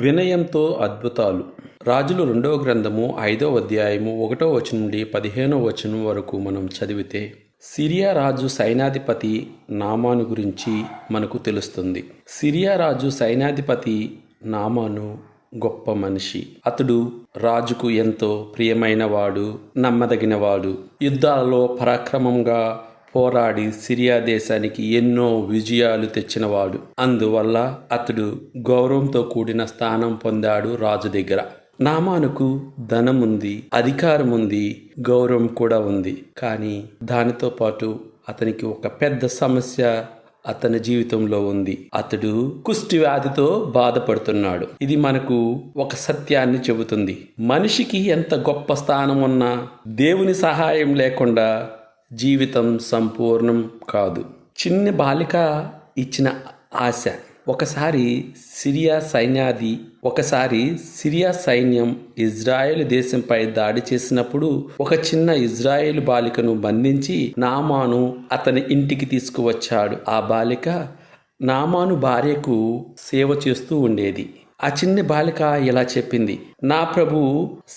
వినయంతో అద్భుతాలు. రాజులు 2వ గ్రంథము 5వ అధ్యాయము 1వ వచనం నుండి 15వ వచనం వరకు మనం చదివితే సిరియా రాజు సైన్యాధిపతి నామాను గురించి మనకు తెలుస్తుంది. సిరియా రాజు సైన్యాధిపతి నామాను గొప్ప మనిషి. అతడు రాజుకు ఎంతో ప్రియమైనవాడు, నమ్మదగినవాడు. యుద్ధాలలో పరాక్రమంగా పోరాడి సిరియా దేశానికి ఎన్నో విజయాలు తెచ్చినవాడు. అందువల్ల అతడు గౌరవంతో కూడిన స్థానం పొందాడు రాజు దగ్గర. నామానుకు ధనం ఉంది, అధికారం ఉంది, గౌరవం కూడా ఉంది. కానీ దానితో పాటు అతనికి ఒక పెద్ద సమస్య అతని జీవితంలో ఉంది. అతడు కుష్టి వ్యాధితో బాధపడుతున్నాడు. ఇది మనకు ఒక సత్యాన్ని చెబుతుంది. మనిషికి ఎంత గొప్ప స్థానం ఉన్నా దేవుని సహాయం లేకుండా జీవితం సంపూర్ణం కాదు. చిన్న బాలిక ఇచ్చిన ఆశ. ఒకసారి సిరియా సైన్యం ఇజ్రాయెల్ దేశంపై దాడి చేసినప్పుడు ఒక చిన్న ఇజ్రాయెల్ బాలికను బంధించి నామాను అతని ఇంటికి తీసుకువచ్చాడు. ఆ బాలిక నామాను భార్యకు సేవ చేస్తూ ఉండేది. ఆ చిన్న బాలిక ఇలా చెప్పింది, నా ప్రభు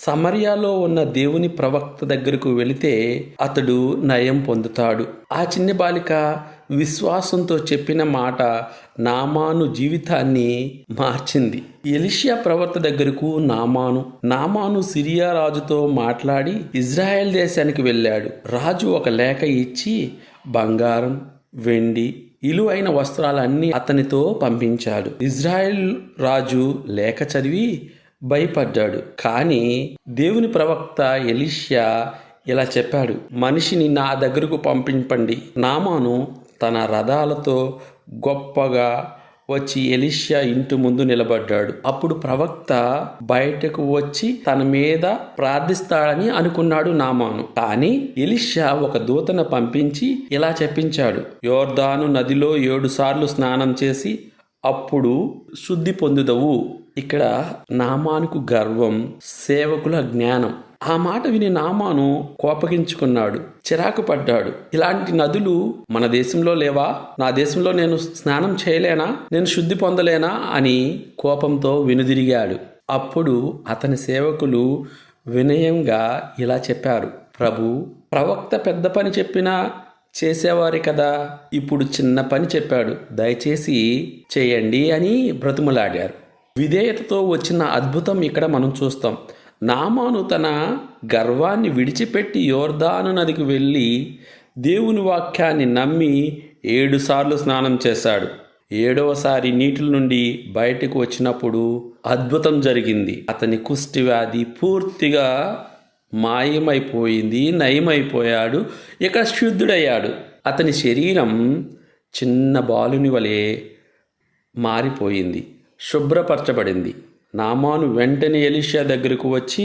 సమర్యాలో ఉన్న దేవుని ప్రవక్త దగ్గరకు వెళితే అతడు నయం పొందుతాడు. ఆ చిన్న బాలిక విశ్వాసంతో చెప్పిన మాట నామాను జీవితాన్ని మార్చింది. ఎలీషా ప్రవక్త దగ్గరకు నామాను సిరియా రాజుతో మాట్లాడి ఇజ్రాయెల్ దేశానికి వెళ్ళాడు. రాజు ఒక లేఖ ఇచ్చి బంగారం, వెండి, విలువైన వస్త్రాలన్నీ అతనితో పంపించాడు. ఇజ్రాయెల్ రాజు లేఖ చదివి భయపడ్డాడు. కానీ దేవుని ప్రవక్త ఎలీషా ఇలా చెప్పాడు, మనిషిని నా దగ్గరకు పంపించండి. నామాను తన రథాలతో గొప్పగా వచ్చి ఎలీషా ఇంటి ముందు నిలబడ్డాడు. అప్పుడు ప్రవక్త బయటకు వచ్చి తన మీద ప్రార్థిస్తాడని అనుకున్నాడు నామాను. కానీ ఎలీషా ఒక దూతను పంపించి ఇలా చెప్పించాడు, యోర్దాను నదిలో 7 సార్లు స్నానం చేసి అప్పుడు శుద్ధి పొందుదవు. ఇక్కడ నామానుకు గర్వం, సేవకుల జ్ఞానం. ఆ మాట విని నామాను కోపగించుకున్నాడు, చిరాకు పడ్డాడు. ఇలాంటి నదులు మన దేశంలో లేవా? నా దేశంలో నేను స్నానం చేయలేనా? నేను శుద్ధి పొందలేనా అని కోపంతో వెనుదిరిగాడు. అప్పుడు అతని సేవకులు వినయంగా ఇలా చెప్పారు, ప్రభు, ప్రవక్త పెద్ద పని చెప్పినా చేసేవారి కదా, ఇప్పుడు చిన్న పని చెప్పాడు, దయచేసి చేయండి అని బ్రతిమలాడారు. విధేయతతో వచ్చిన అద్భుతం ఇక్కడ మనం చూస్తాం. నామాను తన గర్వాన్ని విడిచిపెట్టి యోర్దాను నదికి వెళ్ళి దేవుని వాక్యాన్ని నమ్మి 7 సార్లు స్నానం చేశాడు. 7వసారి నీటిల నుండి బయటకు వచ్చినప్పుడు అద్భుతం జరిగింది. అతని కుష్టి వ్యాధి పూర్తిగా మాయమైపోయింది, నయమైపోయాడు, ఇక శుద్ధుడయ్యాడు. అతని శరీరం చిన్న బాలుని వలె మారిపోయింది, శుభ్రపరచబడింది. నామాను వెంటనే ఎలీషా దగ్గరకు వచ్చి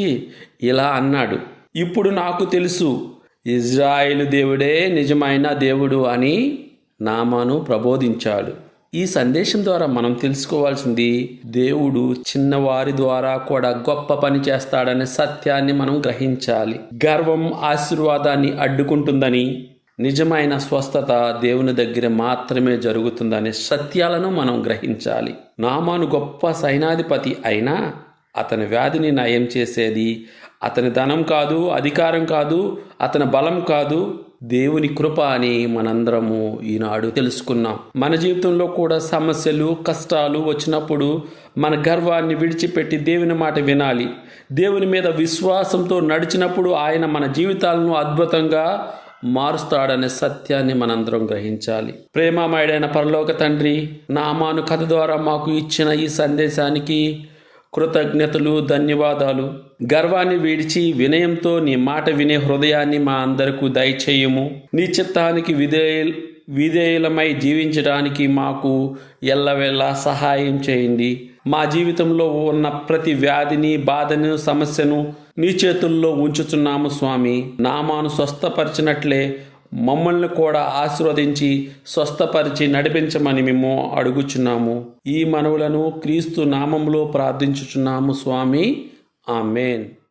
ఇలా అన్నాడు, ఇప్పుడు నాకు తెలుసు ఇజ్రాయేలు దేవుడే నిజమైన దేవుడు అని నామాను ప్రబోధించాడు. ఈ సందేశం ద్వారా మనం తెలుసుకోవాల్సింది, దేవుడు చిన్నవారి ద్వారా కూడా గొప్ప పని చేస్తాడనే సత్యాన్ని మనం గ్రహించాలి. గర్వం ఆశీర్వాదాన్ని అడ్డుకుంటుందని, నిజమైన స్వస్థత దేవుని దగ్గర మాత్రమే జరుగుతుందనే సత్యాలను మనం గ్రహించాలి. నామాను గొప్ప సైన్యాధిపతి అయినా అతని వ్యాధిని నయం చేసేది అతని ధనం కాదు, అధికారం కాదు, అతని బలం కాదు, దేవుని కృప అని మనందరము ఈనాడు తెలుసుకున్నాం. మన జీవితంలో కూడా సమస్యలు, కష్టాలు వచ్చినప్పుడు మన గర్వాన్ని విడిచిపెట్టి దేవుని మాట వినాలి. దేవుని మీద విశ్వాసంతో నడిచినప్పుడు ఆయన మన జీవితాలను అద్భుతంగా మారుస్తాడనే సత్యాన్ని మనందరం గ్రహించాలి. ప్రేమమయుడైన పరలోక తండ్రి, నామాను కథ ద్వారా మాకు ఇచ్చిన ఈ సందేశానికి కృతజ్ఞతలు, ధన్యవాదాలు. గర్వాన్ని విడిచి వినయంతో నీ మాట వినే హృదయాన్ని మా అందరికీ దయచేయము. నీ చిత్తానికి విధేయులమై జీవించడానికి మాకు ఎల్లవేళలా సహాయం చేయండి. మా జీవితంలో ఉన్న ప్రతి వ్యాధిని, బాధను, సమస్యను నీ చేతుల్లో ఉంచుచున్నాము స్వామి. నామాను స్వస్థపరిచినట్లే మమ్మల్ని కూడా ఆశీర్వదించి స్వస్థపరిచి నడిపించమని మేము అడుగుచున్నాము. ఈ మనవులను క్రీస్తు నామములో ప్రార్థించుచున్నాము స్వామి. ఆమేన్.